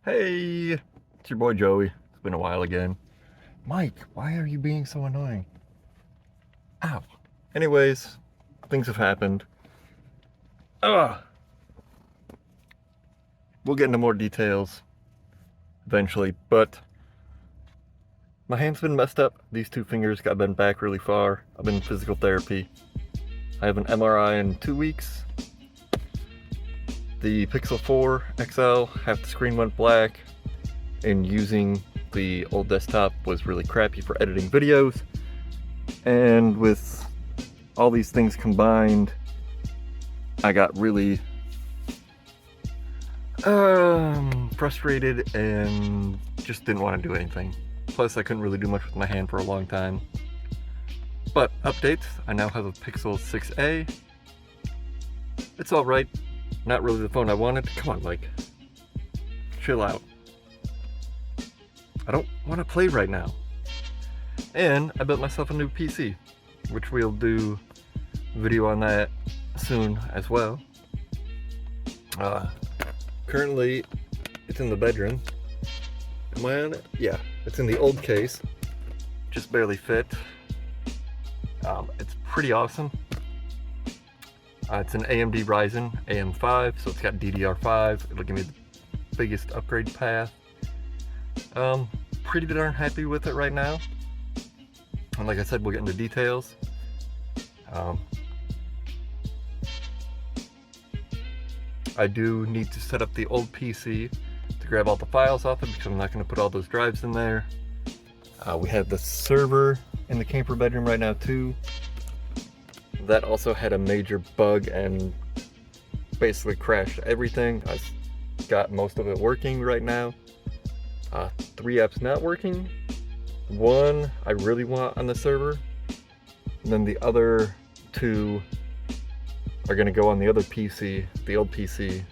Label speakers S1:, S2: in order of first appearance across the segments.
S1: Hey, it's your boy Joey. It's been a while again. Mike, why are you being so annoying? Ow. Anyways, things have happened. Ugh. We'll get into more details eventually, but my hand's been messed up. These two fingers got bent back really far. I've been in physical therapy. I have an MRI in 2 weeks. The Pixel 4 XL, half the screen went black, and using the old desktop was really crappy for editing videos. And with all these things combined, I got really frustrated and just didn't want to do anything. Plus, I couldn't really do much with my hand for a long time. But updates, I now have a Pixel 6a. It's alright. Not really the phone I wanted. Come on, Mike. Chill out. I don't want to play right now. And I built myself a new PC, which we'll do a video on that soon as well. Currently, it's in the bedroom. Am I on it? Yeah, it's in the old case. Just barely fit. It's pretty awesome. It's an AMD Ryzen AM5, so it's got DDR5. It'll give me the biggest upgrade path. Pretty darn happy with it right now. And like I said, we'll get into details. I do need to set up the old PC to grab all the files off it because I'm not going to put all those drives in there. We have the server in the camper bedroom right now too. That also had a major bug and basically crashed everything. I got most of it working right now. 3 apps not working. One I really want on the server, and then the other 2 are going to go on the other PC, the old PC,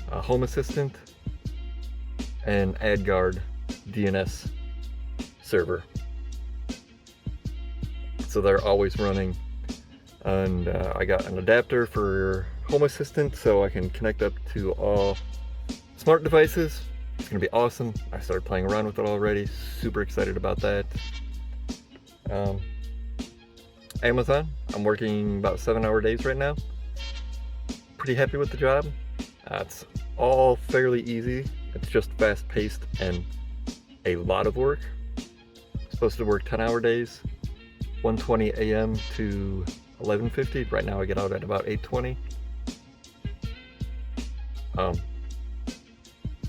S1: Home Assistant and AdGuard DNS server. So they're always running. And I got an adapter for Home Assistant so I can connect up to all smart devices. It's gonna be awesome. I started playing around with it already. Super excited about that. Amazon, I'm working about 7-hour days right now. Pretty happy with the job. It's all fairly easy. It's just fast paced and a lot of work. I'm supposed to work 10-hour days, 1:20 a.m. to 11:50. Right now I get out at about 8:20.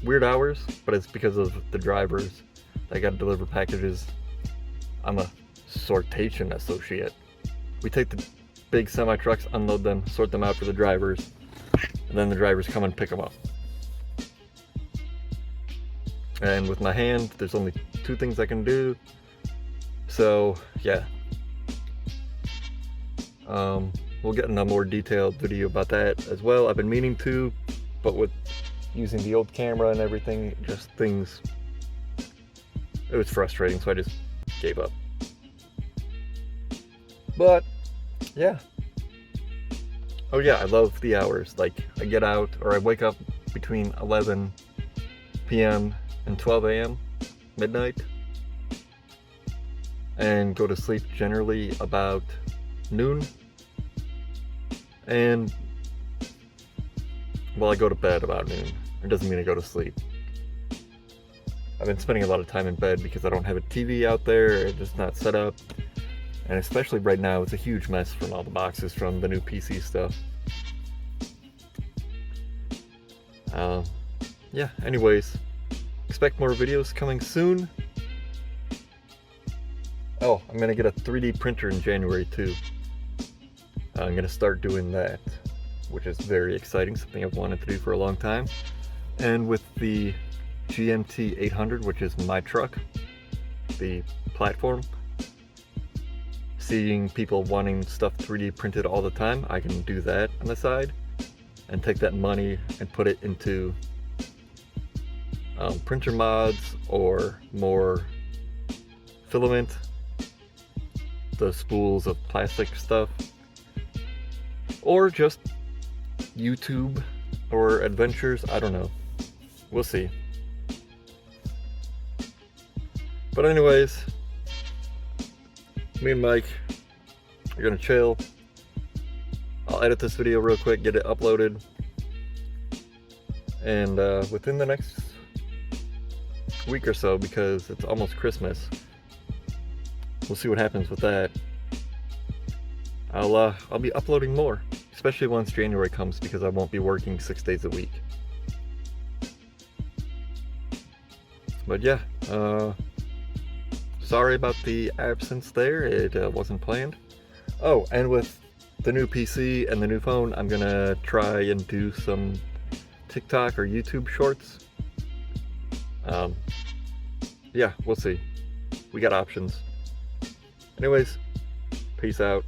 S1: Weird hours, but it's because of the drivers. I got to deliver packages. I'm a sortation associate. We take the big semi trucks, unload them, sort them out for the drivers, and then the drivers come and pick them up. And with my hand, there's only 2 things I can do. So yeah. We'll get in a more detailed video about that as well. I've been meaning to, but with using the old camera and everything, just things, it was frustrating, so I just gave up. But yeah. Oh yeah, I love the hours. Like, I get out, or I wake up between 11 p.m. and 12 a.m. midnight, and go to sleep generally about noon. And well, I go to bed about noon. It doesn't mean I go to sleep. I've been spending a lot of time in bed because I don't have a TV out there. It's just not set up. And especially right now, it's a huge mess from all the boxes from the new PC stuff. Yeah, anyways, expect more videos coming soon. Oh, I'm gonna get a 3D printer in January too. I'm gonna start doing that, which is very exciting, something I've wanted to do for a long time. And with the GMT 800, which is my truck, the platform, seeing people wanting stuff 3D printed all the time, I can do that on the side and take that money and put it into printer mods or more filament, the spools of plastic stuff, or just YouTube or adventures. I don't know. We'll see. But anyways, me and Mike are gonna chill. I'll edit this video real quick, get it uploaded, and within the next week or so, because it's almost Christmas, we'll see what happens with that. I'll be uploading more, especially once January comes, because I won't be working 6 days a week. But yeah, sorry about the absence there. It wasn't planned. Oh, and with the new PC and the new phone, I'm gonna try and do some TikTok or YouTube shorts. Yeah, we'll see. We got options. Anyways, peace out.